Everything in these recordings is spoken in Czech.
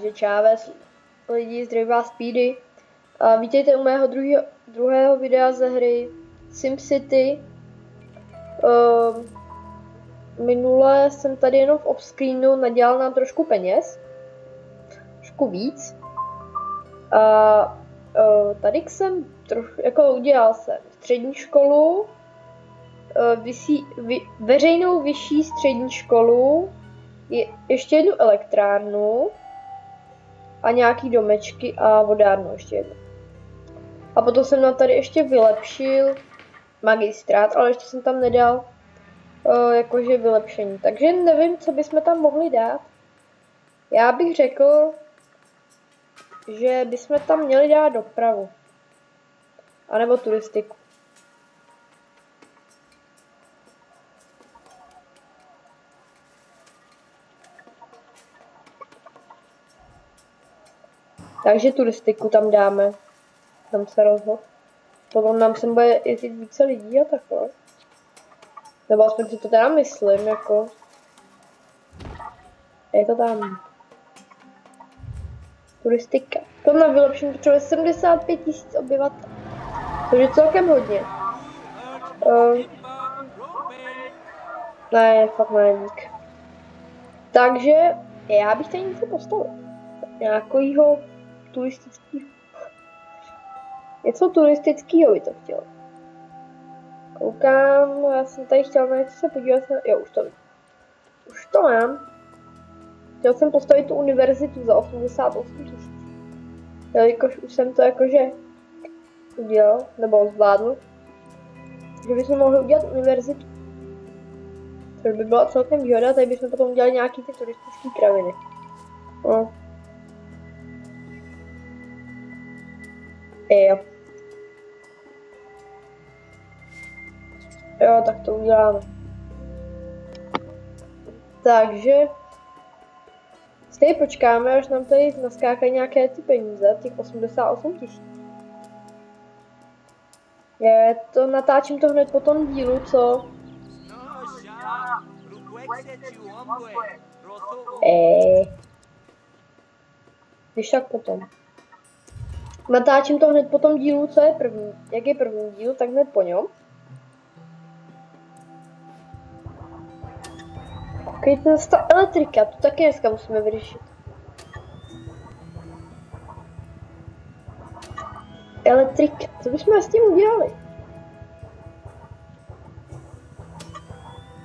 Takže čáves lidi, zdravím vás Speedy. A vítejte u mého druhého videa ze hry SimCity. Minule jsem tady jenom v offscreenu nadělal nám trošku peněz. Trošku víc. A tady jsem udělal jsem střední školu, veřejnou vyšší střední školu, ještě jednu elektrárnu a nějaký domečky a vodárnu ještě jednu. A potom jsem nám tady ještě vylepšil magistrát, ale ještě jsem tam nedal jakože vylepšení. Takže nevím, co bychom tam mohli dát. Já bych řekl, že bychom tam měli dát dopravu. A nebo turistiku. Takže turistiku tam dáme. Tam se rozhodl. Potom nám sem bude jezdit více lidí a takhle. Nebo aspoň si to teda myslím, jako. Je to tam. Turistika. To na vylepšení potřebuje 75 000 obyvatel. To je celkem hodně. Ne, fakt ne, dík. Takže já bych tady něco postavil. Nějakýho turistického. Něco turistického by to chtělo. Koukám, já jsem tady chtěl na něco se podívat. Jo, už to mám. Chtěl jsem postavit tu univerzitu za 88 000. Jelikož už jsem to jakože udělal, nebo zvládl. Takže bychom mohli udělat univerzitu. Což by byla celkem výhoda, tady bychom potom udělali nějaký ty turistické kraviny. No. Jo. Jo, tak to uděláme. Takže stejně počkáme, až nám tady naskákají nějaké ty peníze, těch 88 000. Je to, natáčím to hned po tom dílu, co? Když tak potom. Natáčím to hned po tom dílu, co je první. Jak je první díl, tak hned po něm. Koukejte, ta elektrika, tu taky dneska musíme vyřešit. Elektrika, co bychom s tím udělali?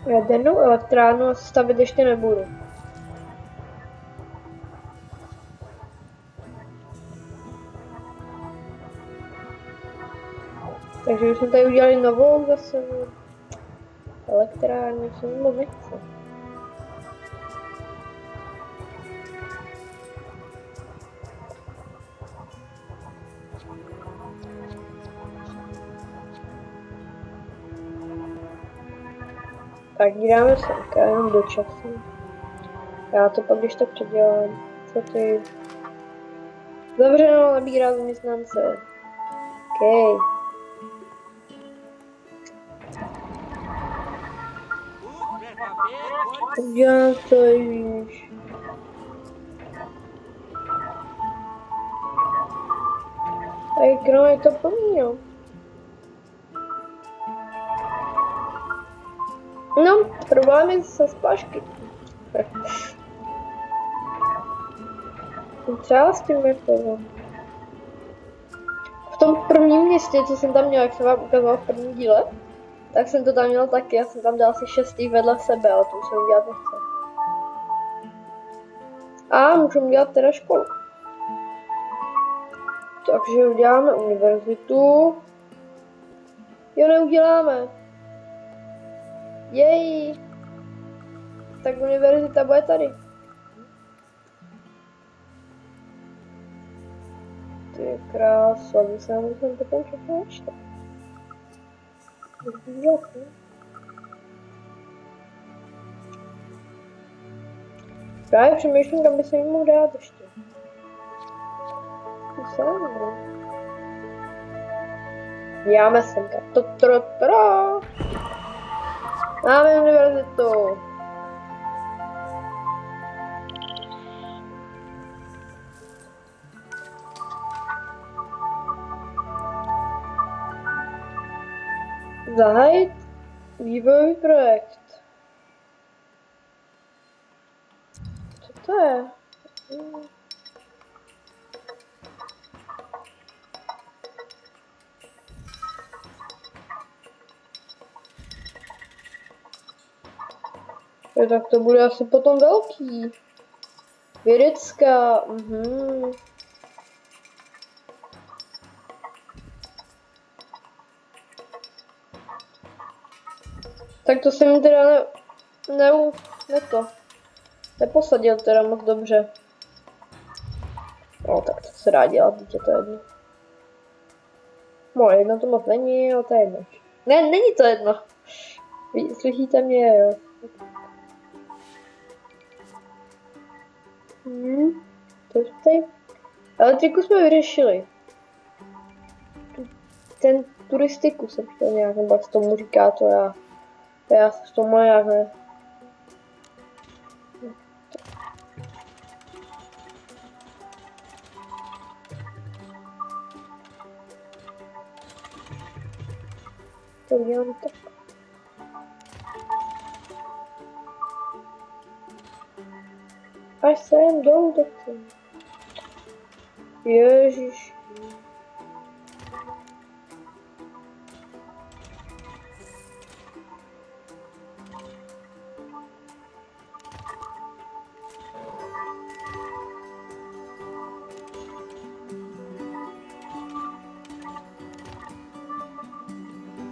Jadernou elektrárnu stavit ještě nebudu. Takže už jsme tady udělali novou zase elektrárnu, co mi moc nechce. Tak ji dáme semka, jenom dočasně. Já to pak když tak předělám. Co ty? Zavřeno, nabírá zaměstnance. OK. Udělám to již. Tak no, je to plný, jo. No, problémy se splášky. Třeba s tím, jak to bylo. V tom prvním městě, co jsem tam měl, jak jsem vám ukazoval v prvním díle, tak jsem to tam měl taky, já jsem tam dal asi 6 vedle sebe, ale to už jsem udělat nechce. A můžeme dělat teda školu. Takže uděláme univerzitu. Jo, neuděláme. Jej. Tak univerzita bude tady. Ty krása, my se musím potom všechno ještě. Právě přemýšlím, kam by se jim mohl dát ještě. Děláme semka. Máme univerzitu. Zahájit vývojový projekt. Co to je? Jo, tak to bude asi potom velký. Vědecká, Tak to jsem teda neposadil teda moc dobře. No tak to se dá dělat, dítě to jedno. No jedno to moc není, ale to je jedno. Ne, není to jedno. Vy slyšíte mě, jo. To je tady. Elektriku jsme vyřešili. Ten turistiku jsem chtěl nějak, nebo jak se tomu říká, to já se v tom nějak ne. To dělám tak. Až sem dolů to chci. Ježiš.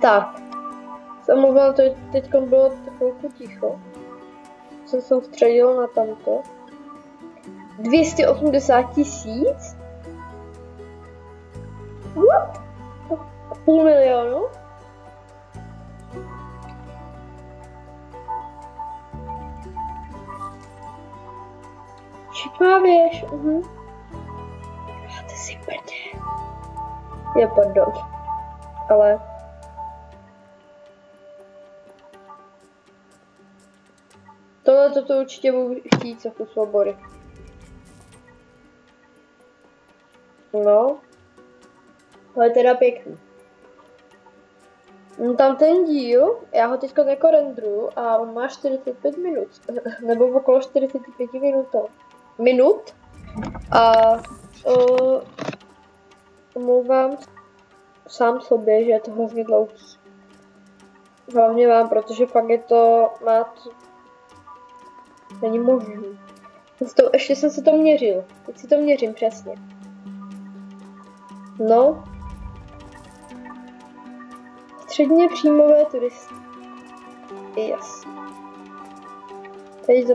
Tak, jsem mluvila, to teď bylo chvilku ticho. Jsem soustředil na tamto. 280 000? What? 500 000? Šipná věž, Ty si prdě. Je pardon. Ale... Tohle to určitě budu chtít za kus svobody. No. Ale teda pěkný. No tam ten díl, já ho teďka jako renderuju a on má 45 minut. Nebo okolo 45 minut. A omlouvám sám sobě, že je to hrozně dlouhý. Hlavně vám, protože fakt je to, není možný. Ještě jsem si to měřil. Teď si to měřím přesně. No. Středně příjmové turisty. Jasně. Teď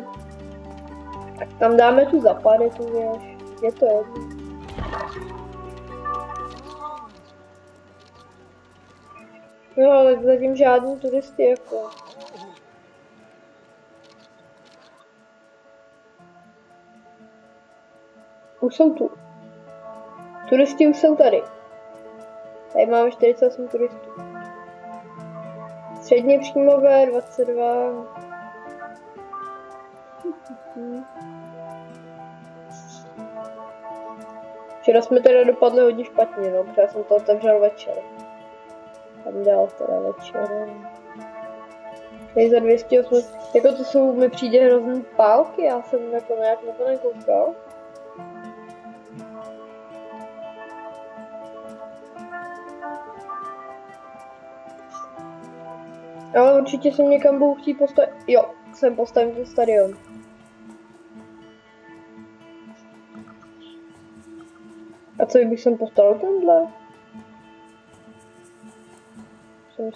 tak tam dáme tu zapady, tu věž. Je to jedno. No ale zatím žádný turisty jako. Už jsou tu. Turisti už jsou tady. Tady máme 48 turistů. Středně příjmové 22. Včera jsme teda dopadli hodně špatně, no, protože já jsem to otevřel večer. Tam dál teda večer. Tady za 208. Jako to jsou, mi přijde hrozný pálky, já jsem jako nějak na to nekoukal. Ale určitě jsem někam budu chtít postavit. Jo, jsem postavím ten stadion. A co bych jsem postavil tenhle?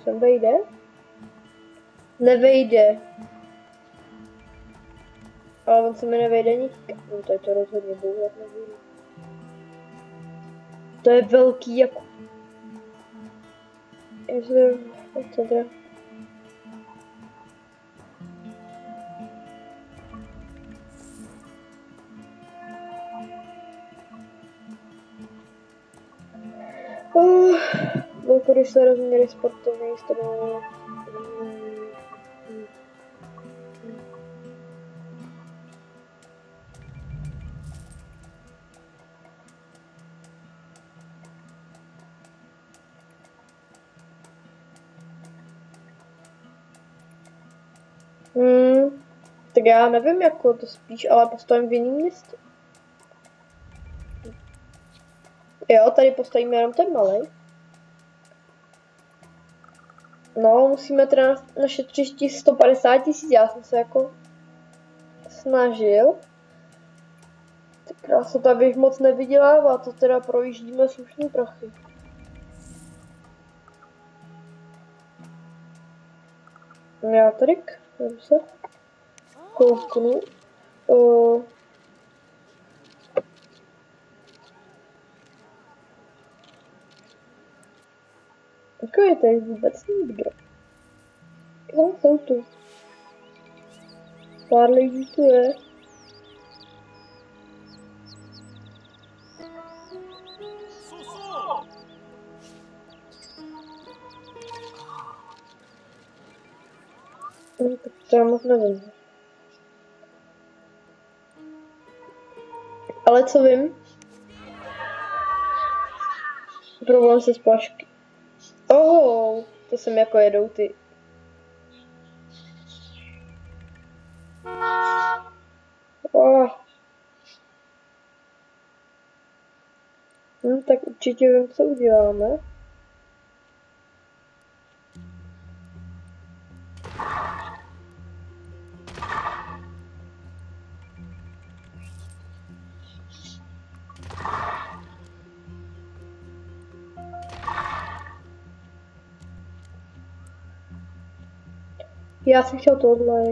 Sem vejde? Nevejde. Ale on se mi nevejde nikam. No tady to rozhodně boulat nebudu. To je velký jako... Co to je? Velkorysé rozměry sportovní strany. Tak já nevím, jako to spíš, ale postavím v jiném městě. Jo, tady postavíme jenom ten malý. No, musíme teda našetřit 150 000, já jsem se jako snažil. Tak krásota bych moc nevydělává, to teda projíždíme slušný prachy. Já tady se kouknu. Jako je tady vůbec nikdo. No, jsou tu. Pár lidí tu je. No, tak to já moc nevím. Ale co vím? Problém se splašky. Oh, to jsem jako jedou ty. Oh. Tak určitě vím, co uděláme. Já jsem chtěl tohle.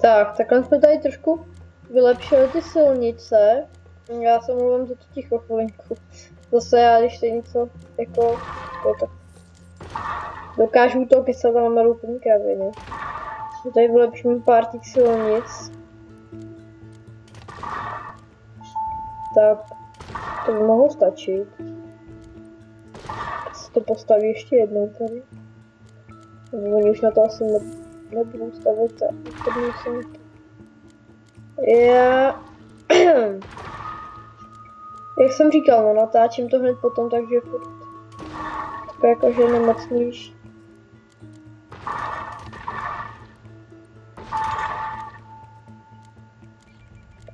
Tak, takhle jsme tady trošku vylepšili ty silnice. Já se mluvím za to ticho chvilinku. Zase já, když se něco jako to, tak dokážu to kysat a máme úplný kraviny. Tady vylepšíme pár těch silnic. Tak, to by mohlo stačit. Tak se to postaví ještě jednou tady. Oni už na to asi nebudou stavit a musím to. Já... Jak jsem říkal, no natáčím to hned potom, takže furt to jakože nemocnější.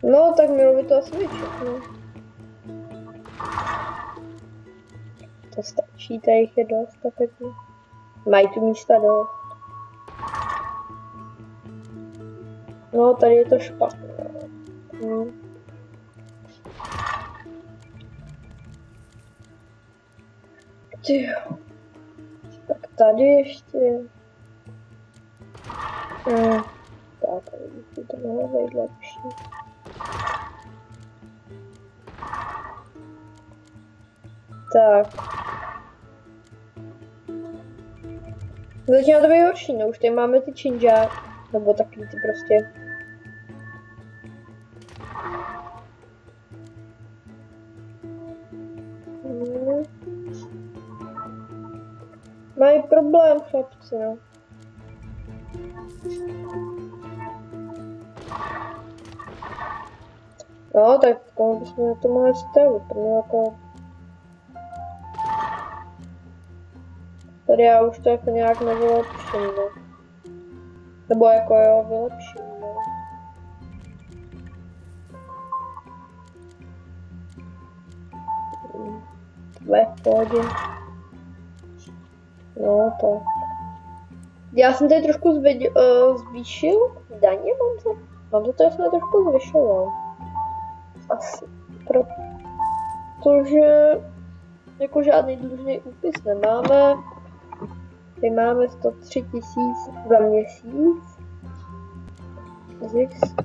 No, tak mělo by to asi být všechno. To stačí, tady jich je dost, tak mají tu místa dost. No, tady je to špatné. Tyjo. Tak tady ještě. Tak, tady by to mohlo být lepší. Tak. Začíná to být horší, no už tady máme ty činžáky, nebo taky ty prostě. Mají problém, chlapci, no. No, tak bychom to mohli stavit, protože jako... Tady já už to jako nějak nevylepším, no. Nebo jako jo, vylepším, no. Tohle je v pohodě. No to. Já jsem tady trošku zvýšil daně, mám za to, já jsem tady trošku zvyšoval. Asi. Protože jako žádný dlužný úpis nemáme. Tady máme 103 000 za měsíc. Zisk.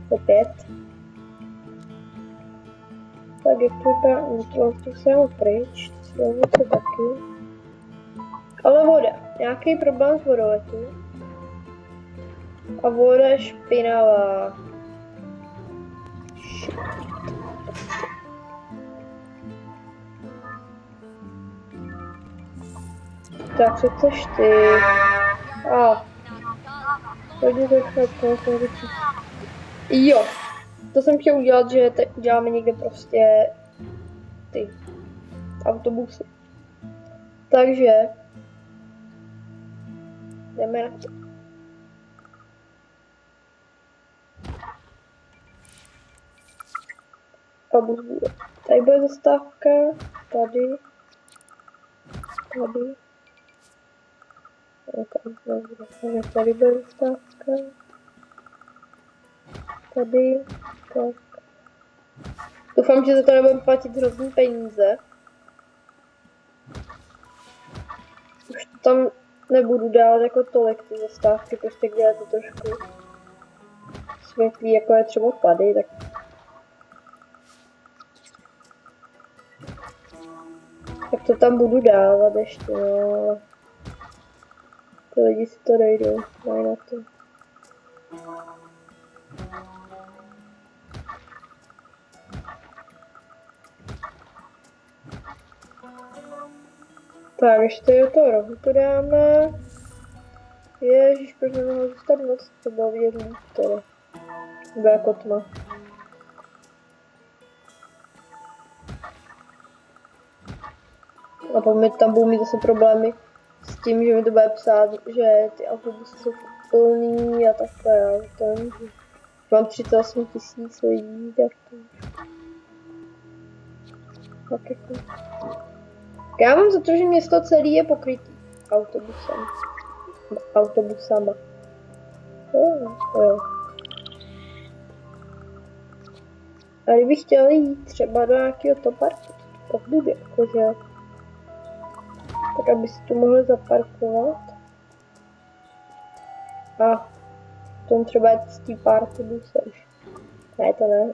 Opět. Tak jak to vypadá, to se ho pryč, silnice taky. Ale voda, nějaký problém s vodou je tu. A voda je špinavá. Tak co chceš ty? Hodně to jo, to jsem chtěl udělat, že uděláme někde prostě ty autobusy. Takže jdeme na to. Tady bude zastávka, tady. Tady bude zastávka. Tady, tak. Doufám, že za to nebudeme platit hrozný peníze. Už to tam nebudu dávat jako tolik ty zastávky, prostě kde je to trošku světlý, jako je třeba tady, tak to tam budu dávat ještě, no, ale ty lidi si to dojdou, mají na to. Tak, ještě do toho rohu to dáme. Ježiš, proč nemohla zůstat noc, to bylo vidět líp tady. Bude jako tma. A potom tam budou mít zase problémy s tím, že mi to bude psát, že ty autobusy jsou plný a takhle, já to nemůžu. Mám 38 000 lidí, tak to tak jako. Já mám za to, že město celý je pokrytý autobusama. Jo. A kdybych chtěl jít třeba do nějakého toparku, to bude jakože, tak aby si tu mohli zaparkovat. A tom třeba je z té party busem. Ne, to ne.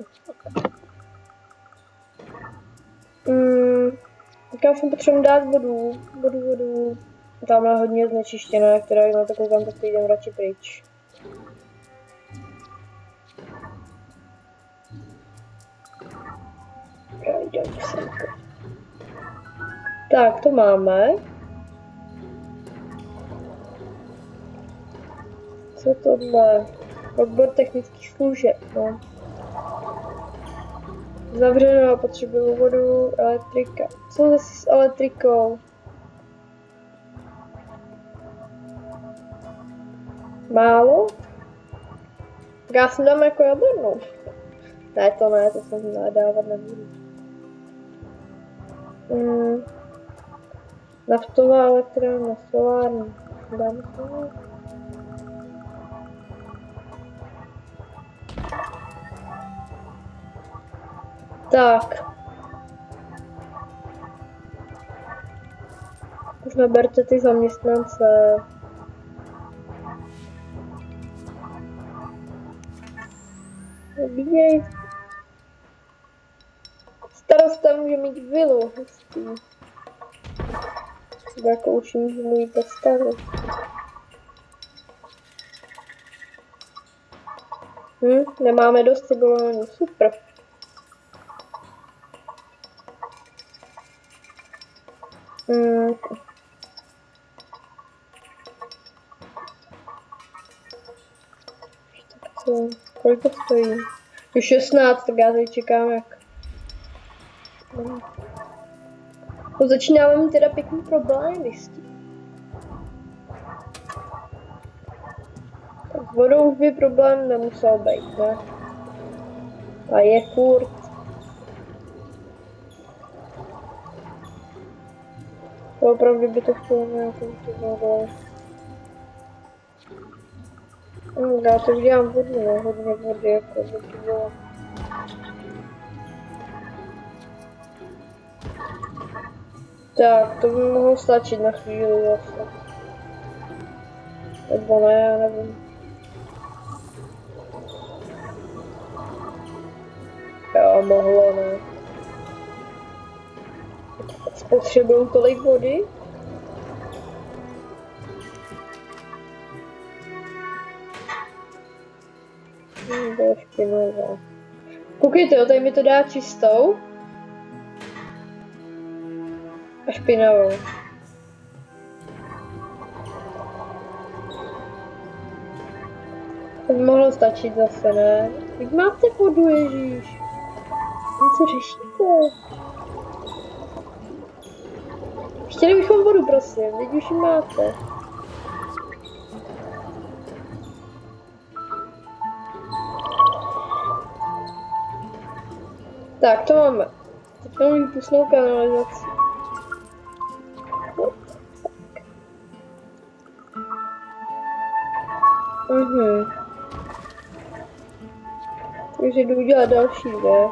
Tak já jsem potřebuji dát vodu. Tamhle hodně znečištěná, která je na to koukám, tak jdem radši pryč. Tak, to máme. Co tohle? Odbor technických služeb, no. Zavřeno, potřebuju vodu, elektrika. Co zase s elektrikou? Málo? Tak já jsem dám jako jadernou. Ne, to jsem dávat nebudu. Naftová elektrárna, solární. Dáme to. Tak. Už naberte ty zaměstnance. Vybírej. Starosta může mít vilu, hustý. Jako už můžu mít postavit. Nemáme dost civilů, super. Kolik to stojí? Je 16, tak já tady čekám jak. To začínáme mít teda pěkný problémy s tím. Tak s vodou už by problém nemusel být, ne? A je furt. Opravdu by to chtělo nějakou tu vodu. Já to udělám vodu, no, hodně vody, jako by to bylo. Tak, to by mohlo stačit na chvíli zase. Nebo ne, já nevím. Jo, mohlo, ne. Spotřebuju tolik vody? To je špinavé. Koukejte, jo, tady mi to dá čistou. A špinavou. To by mohlo stačit zase, ne? Jak máte vodu, ježíš? Co řešíte? Chtěli bychom vodu, prosím, teď už ji máte. Tak, to máme. Teď máme výpustnou kanalizaci. Takže jdu udělat další, ne?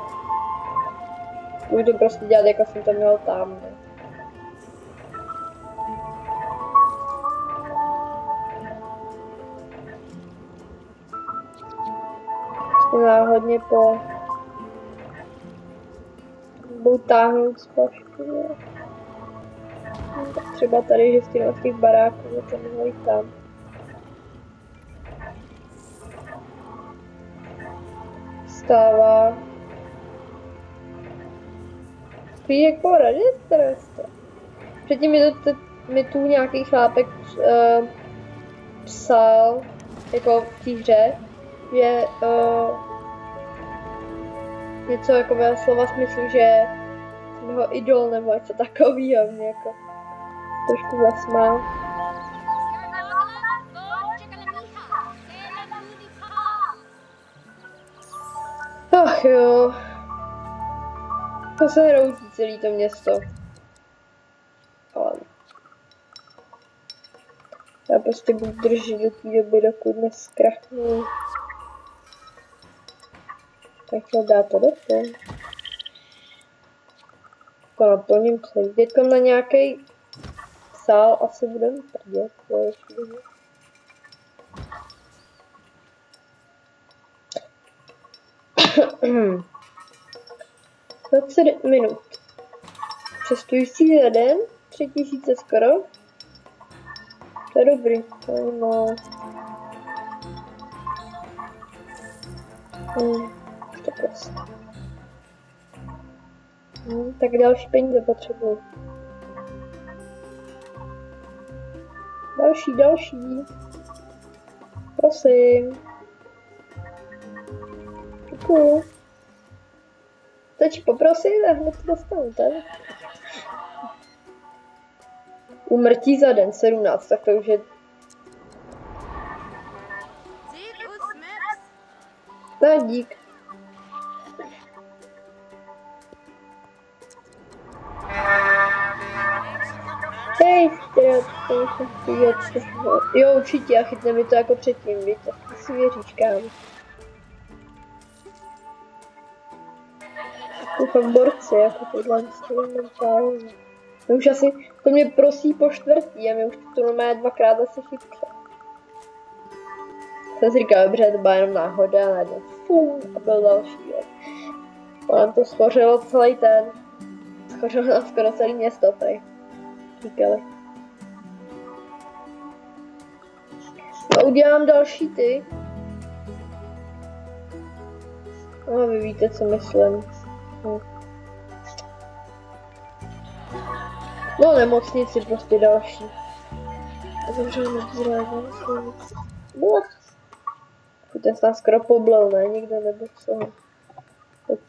Budu to prostě dělat, jako jsem to měl tam, ne? Náhodně budu táhnout z pašku, ne? Tak třeba tady, že z těch baráků, to mohlo jít tam. Stává. Spíš jako registr. Předtím mi tu nějaký chlápek psal, jako v té hře, že něco jako ve slova smyslu, že jsem jeho idol nebo něco takovýho, mě jako trošku zasmál. Ach jo. To se hroutí celý to město. Ale já prostě budu držet do té doby, dokud neskrachnu. Tak to dá to do toho. To naplním celý. Teďko na nějaký sál asi budeme prdět. To je špatně. 20 minut. Cestující za den, 3000 skoro. To je dobrý. No. To prostě. Tak další peníze potřebuji. Další. Prosím. Děkuju. Teď poprosit a hned to dostanu, tak? Úmrtí za den 17, tak to už je... Tak dík. Hej, jo, určitě, a chytne mi to jako předtím, víte, si věříš, kámo. Koukám borci, jako tohle mentálně. Už asi, to mě prosí po čtvrtý a my už to normálně dvakrát zase chytlo. Jsem si říkal, dobře, to byla jenom náhoda, a najednou fum, a byl další, jo. Mám to schořelo celý ten, schořelo nám skoro celý město, tady. Říkali. No, udělám další ty. No, vy víte, co myslím. No, nemocnici prostě další. Zavřeme vzrávám silnici. Ten se tam skoro poblel, ne? Nikdo nebo co. Tak,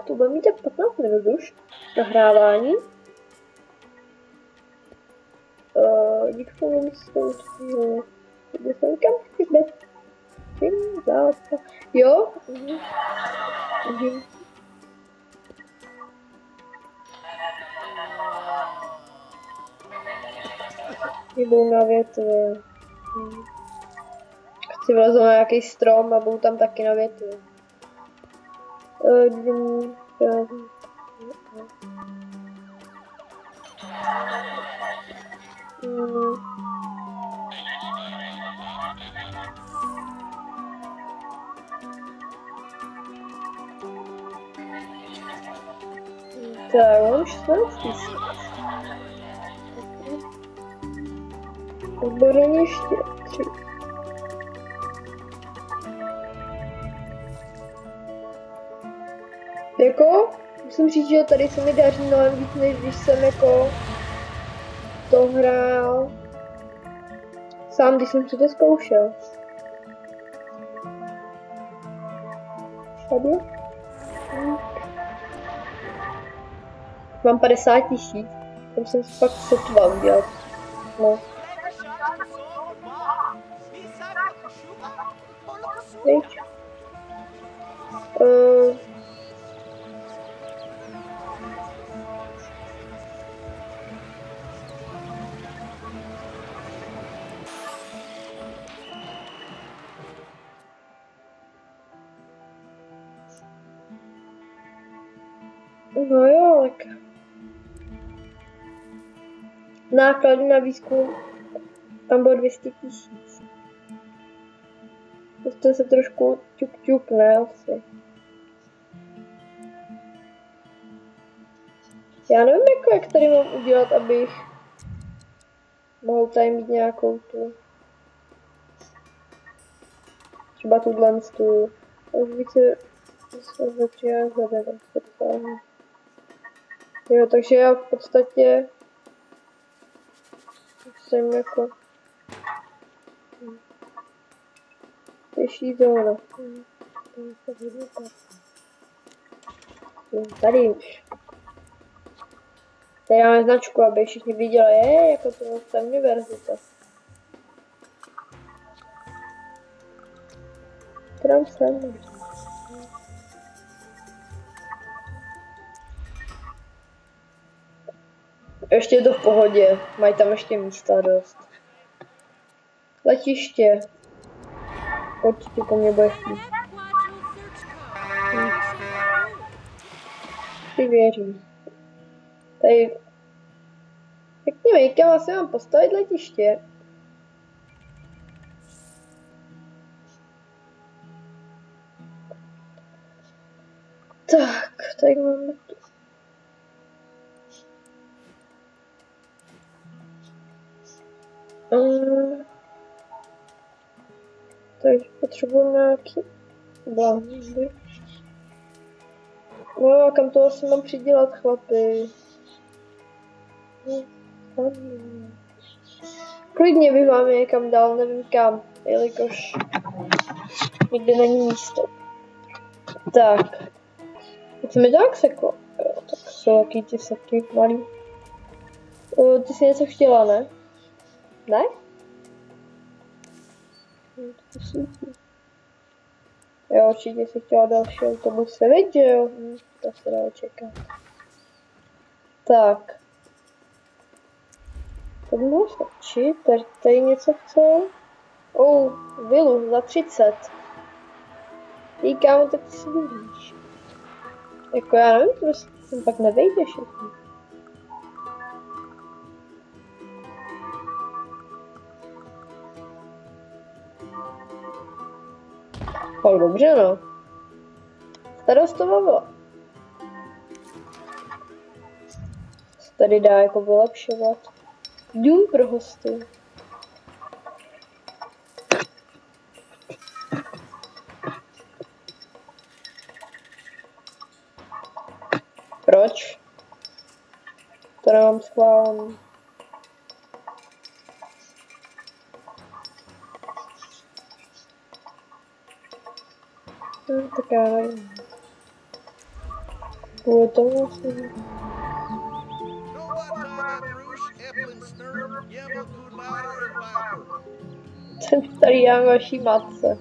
to bude mít 15 minut už. Nahrávání. Díky tomu myslím, že jsem kam chybět. Jo? Mhm. Jdou na větvi. Chci vyleznout na nějaký strom a budou tam taky na větvi. Tak, mám 16 000. Odborení ještě 3. Jako, musím říct, že tady se mi daří mnohem víc, než když jsem jako to hrál sám, když jsem si to zkoušel. Tady? Mám 50 000. Tam jsem si fakt sotva udělat. No. Teď. No jo, tak. Náklady na výzkum tam bylo 200 000. To se trošku ťukne asi. Já nevím, jako, jak tady mám udělat, abych mohl tady mít nějakou tu. Třeba tuhle tu. Už více se začíná zadat. Jo, takže já v podstatě jsem jako pěší zóna. Tady už. Tady máme značku, aby všichni viděli, jako to je univerzita. Tam jsem. Ještě je to v pohodě, mají tam ještě místa dost. Letiště. Určitě po mně bude chtít. Si věřím. Tady... Řekněme, kam asi mám postavit letiště. Tak, tady máme tu. Takže potřebuji nějaký bláhy. No a kam to asi mám přidělat, chlapi? Klidně bych vám je někam dal, nevím kam, jelikož nikde není místo. Tak. Chceme tak seko? Jo, tak jsou jaký ty seky malý. Ty jsi něco chtěla, ne? Ne? Jo, určitě si chtěla další autobus, viď, že jo? To se dá čekat. Tak. To by mohlo stačit, tady něco chce. Vilu za 30. Ty kámo, tak ty si vidíš. Jako já nevím, prostě tam pak nevejde všechno. Tak dobře, no. Starostová byla. Co tady dá jako vylepšovat? Dům pro hosty. Proč? To nemám schválený. Tak já nevím. Kvůli tomu asi... Jsem tady já vaší matce.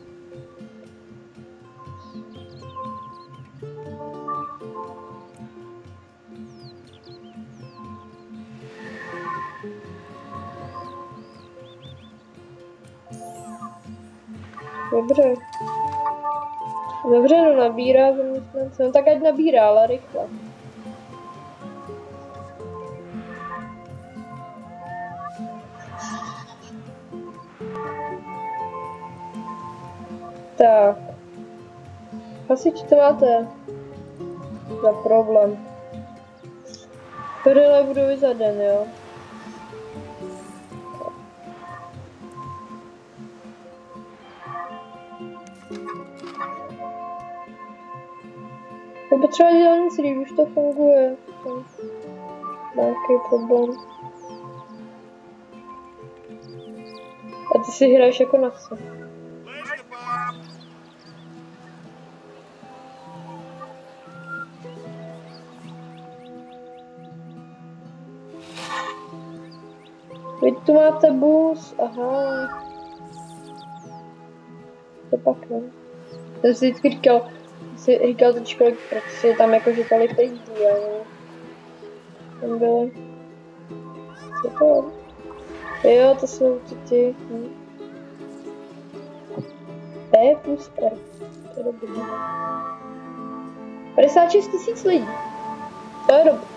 Dobře. Dobře, no nabírá zaměstnance. No tak ať nabírá, ale rychle. Tak. Hasiči, to máte za problém. Prdele budovy za den, jo. To potřeba dělat nic, když už to funguje. Nějaký problém. A ty si hraješ jako na co? Vy tu máte bus, aha. To pak ne. Jsem si vždycky říkal teď školy, protože tam jakože tolik lidí, ale tam byly. Co to? Jo, to jsou ty. P plus R. To je dobrý. 56 000 lidí. To je dobrý.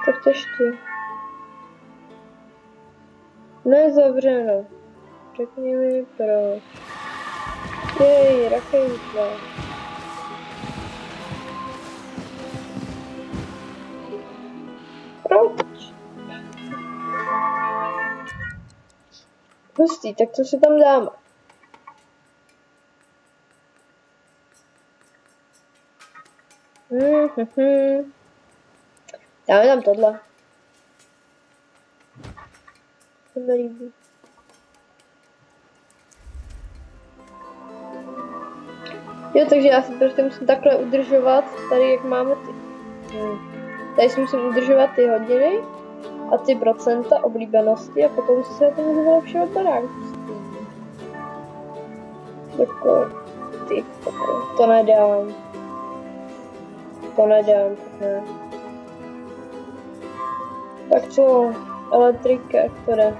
Tak to ještě. Nezavřeno. Řekni mi proč. Jej, rakejtla. Proč? Hustý, tak co si tam dáme? Dáme tam tohle. To mi líbí. Jo, takže já si prostě musím takhle udržovat, tady jak máme ty. Tady si musím udržovat ty hodiny a ty procenta oblíbenosti a potom si se na to můžu vylepšovat barák. Jako, ty, to nedám. To nedám, tak ne. Tak co, elektrika, jak to jde?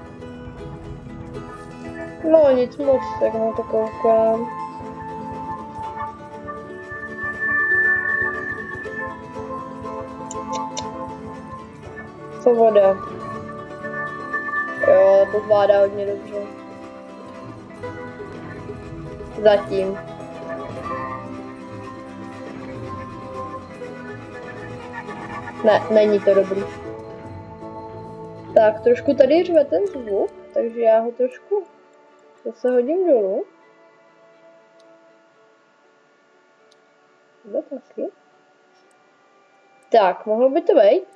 No nic moc, tak na to koukám. Co voda? Jo, to zvládá hodně dobře. Zatím. Ne, není to dobrý. Tak, trošku tady řve ten zvuk, takže já ho trošku zase hodím dolů. Taky. Tak, mohlo by to být.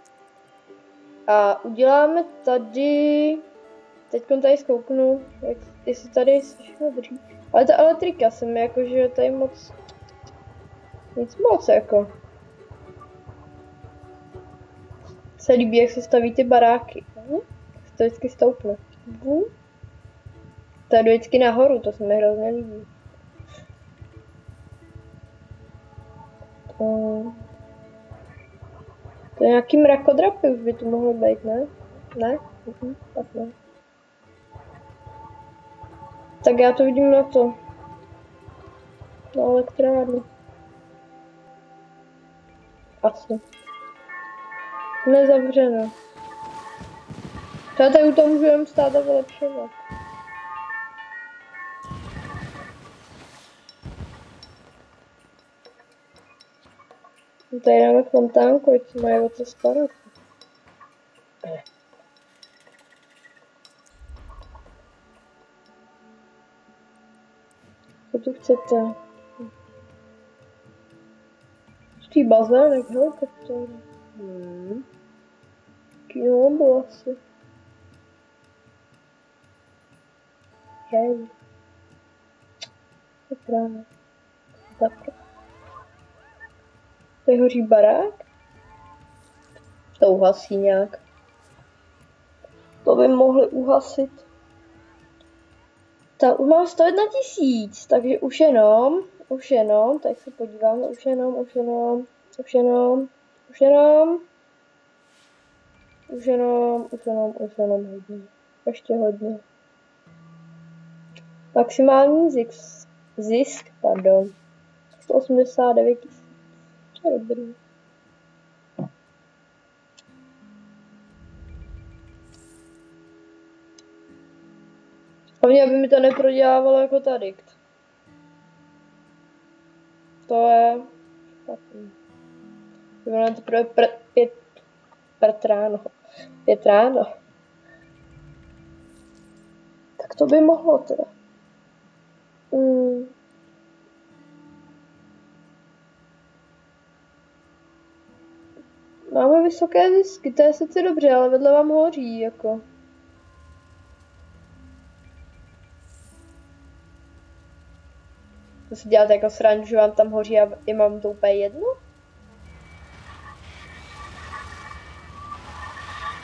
A uděláme tady, teď tady zkouknu, jestli tady všechno drží. Ale ta elektrika se mi jakože tady moc, nic moc jako. Se líbí, jak se staví ty baráky. Jak se to vždycky stoupne. To je vždycky nahoru, to se mi hrozně líbí. To je nějaký mrakodrapy už by to mohlo být, ne? Ne? Tak ne. Tak já to vidím na to. Na elektrárnu. Asi. Nezavřeno. Třeba tady u toho můžu jen stát a vylepšovat. Tady dáme fontánku, ať se mají o co starat. Co tu chcete? Pustý bazének, helikoptér. Kino bylo asi. Hej. To právě. Tak. Tady hoří barák. To uhasí nějak. To by mohli uhasit. Ta už má 101 000, takže už jenom, tak se podíváme, už jenom hodně. Ještě hodně. Maximální zisk, pardon. 189 000. To je dobrý. Hlavně, aby mi to neprodělávalo jako ta dikt. To je špatný. Vyvolám teprve pět ráno. Tak to by mohlo teda. Máme vysoké zisky, to je sice dobře, ale vedle vám hoří, jako. To si děláte jako srandu, že vám tam hoří a i mám to úplně jedno?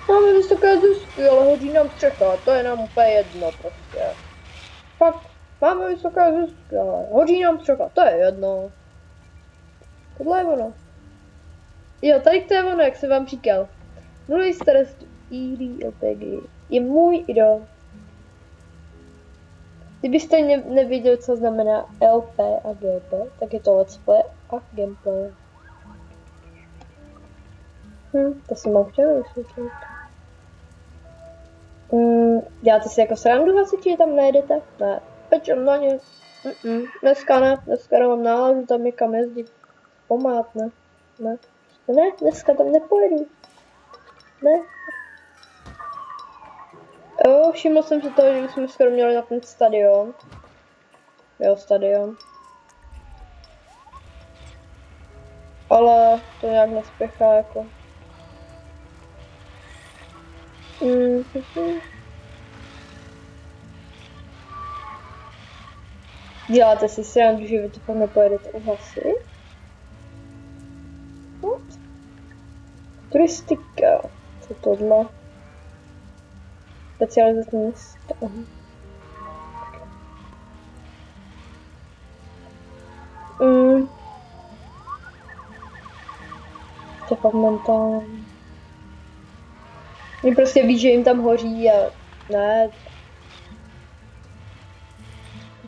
Máme vysoké zisky, ale hodí nám střecha, to je nám úplně jedno prostě. Fakt, máme vysoké zisky, ale hodí nám střecha, to je jedno. Tohle je ono. Jo, tady to je ono, jak jsem vám říkal. Nulový starost LPG je můj idol. Kdybyste nevěděli, co znamená LP a GP, tak je to let's play a gameplay. To jsem vám chtěla vysvětlit. Děláte si jako srandu hasiči, že tam nejedete? Ne. Pečem na ně. Dneska ne, dneska nemám náladu tam někam jezdit. Pomát, ne. Ne, dneska tam nepojedu. Ne. Jo, všiml jsem si toho, že jsme skoro měli na ten stadion. Jo, stadion. Ale to nějak nespěchá jako. Děláte si srandu, že vy to pak nepojedete uhasit? What? Turistika. Co tohle? Specializace města. To fakt mentální. Oni prostě ví, že jim tam hoří a ne.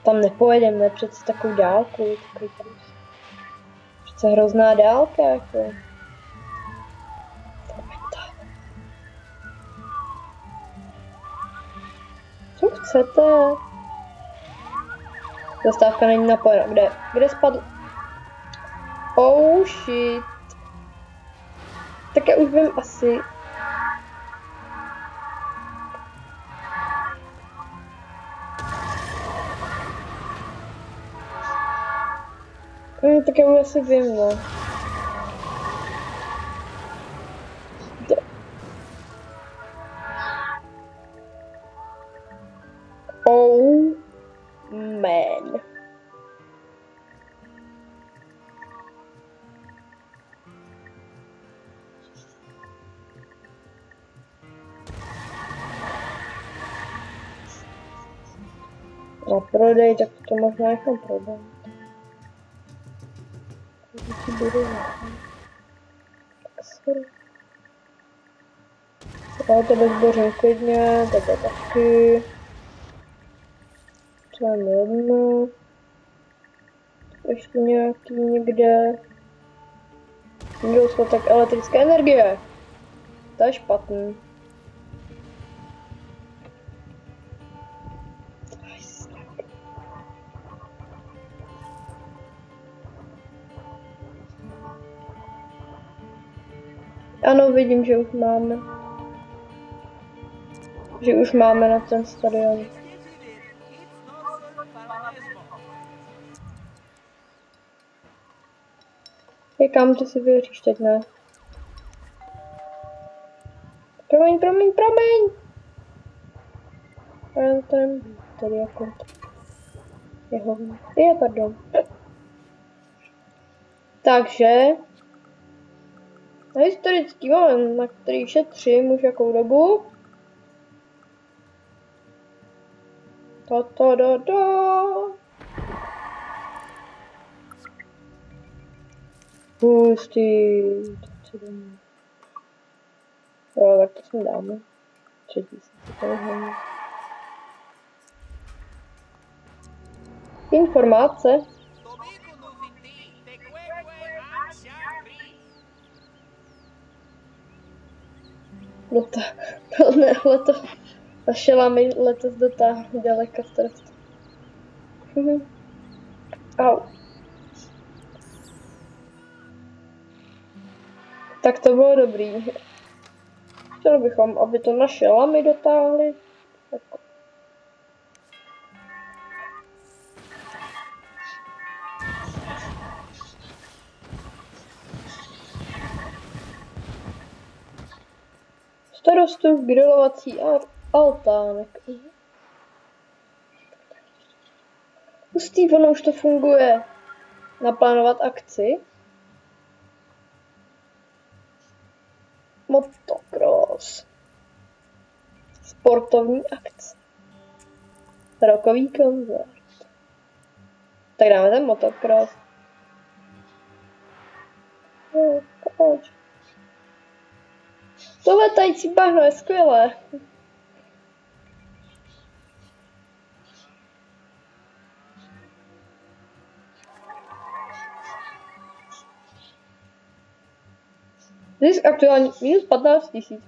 Tam nepojedeme přece takovou dálku. Přece hrozná dálka jako. Co chcete? Zastávka není napojena. Kde spadl? Oh shit. Tak já už vím asi. Tak já už asi vím, no. Oh man. Na prodej, tak to možná jako prodej. Tak sorry. Já to bezbořím klidně, tebe taky. To je jedno. Ještě nějaký někde. Nedostatek elektrické energie. To je špatný. Ano, vidím, že už máme. Že už máme na ten stadion. Kam to si věříš teď, ne? Promiň. Tady jako... pardon. Takže... Na historický moment, na který šetřím už jakou dobu. Pustit. Jo, tak to si dáme. Třetí si to nehledí. Informace. No to ne, naše lamy letos dotáhly daleka starost. Au. Tak to bylo dobrý. Chtěli bychom, aby to naše lamy dotáhly. Tak. Starostův grilovací altánek. Hustý, ono už to funguje. Naplánovat akci. Motocross. Sportovní akce. Rokový koncert. Tak dáme ten motocross. To letající bahno je skvělé. Zisk aktuální minus 15 000.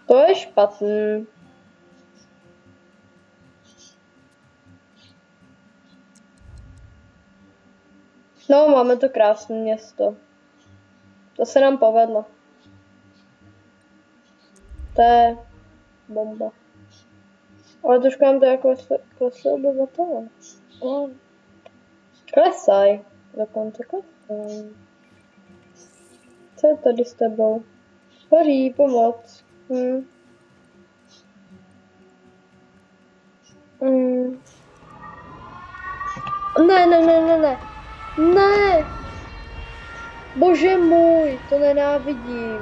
To je špatný. No, máme to krásné město. To se nám povedlo. To je bomba. Ale trošku nám to jako klesly obyvatele. Klesaj. Dokonce klesaj. Co je tady s tebou? Hoří, pomoc. Ne. Ne! Bože můj, to nenávidím.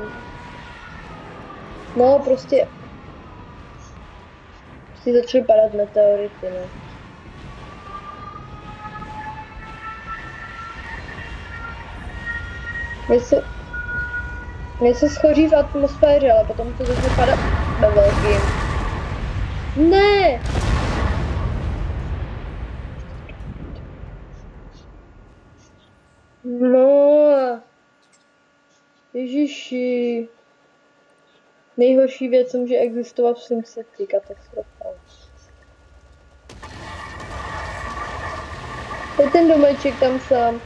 No, prostě začaly padat meteority, ne? Něco schoří v atmosféře, ale potom to začne padat ve velkým. Ne! No, ježiši. Nejhorší věc, co může existovat v SimCity, katastrofa. Je ten domeček tam sám.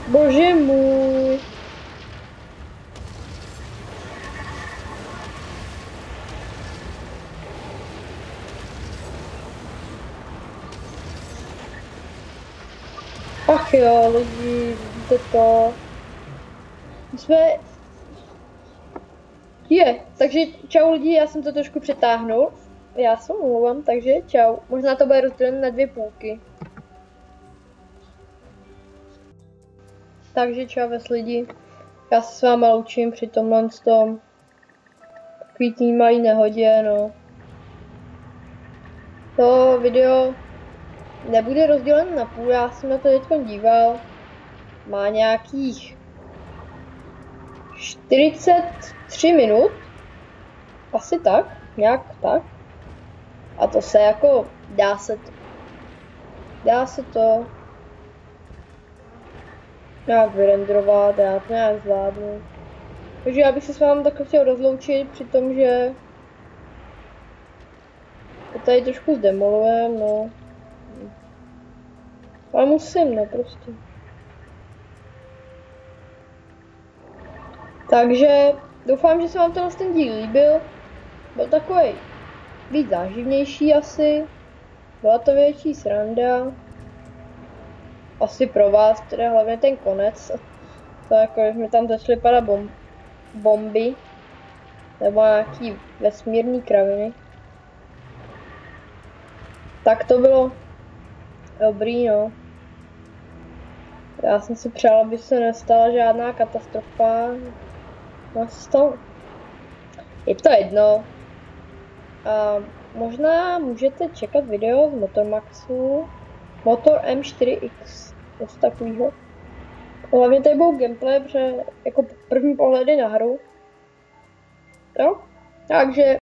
Bože můj. Ach jo, lidi, vidíte to. My jsme... takže čau lidi, já jsem to trošku přetáhnul. Já se omlouvám, takže čau. Možná to bude rozdělen na 2 půlky. Takže čau ves lidi. Já se s váma loučím při tomhle tom takový tý malý nehodě, no. To video nebude rozdělen na půl, já jsem na to teď díval. Má nějakých 43 minut. Asi tak, nějak tak. A to se jako, dá se to nějak vyrenderovat, já to nějak zvládnu. Takže já bych se s vámi takhle chtěl rozloučit při tom, že to tady trošku zdemolujem, no. Ale musím, ne, prostě. Takže doufám, že se vám ten díl líbil. Byl takový víc záživnější asi. Byla to větší sranda. Asi pro vás, teda hlavně ten konec. To jako, že mi tam začaly padat bomby. Nebo nějaký vesmírný kraviny. Tak to bylo dobrý, no. Já jsem si přál, aby se nestala žádná katastrofa. No, je to jedno. možná můžete čekat video z Motormaxu, Motor M4X, něco takového. Hlavně tady budou gameplay, protože jako první pohledy na hru. Jo? Takže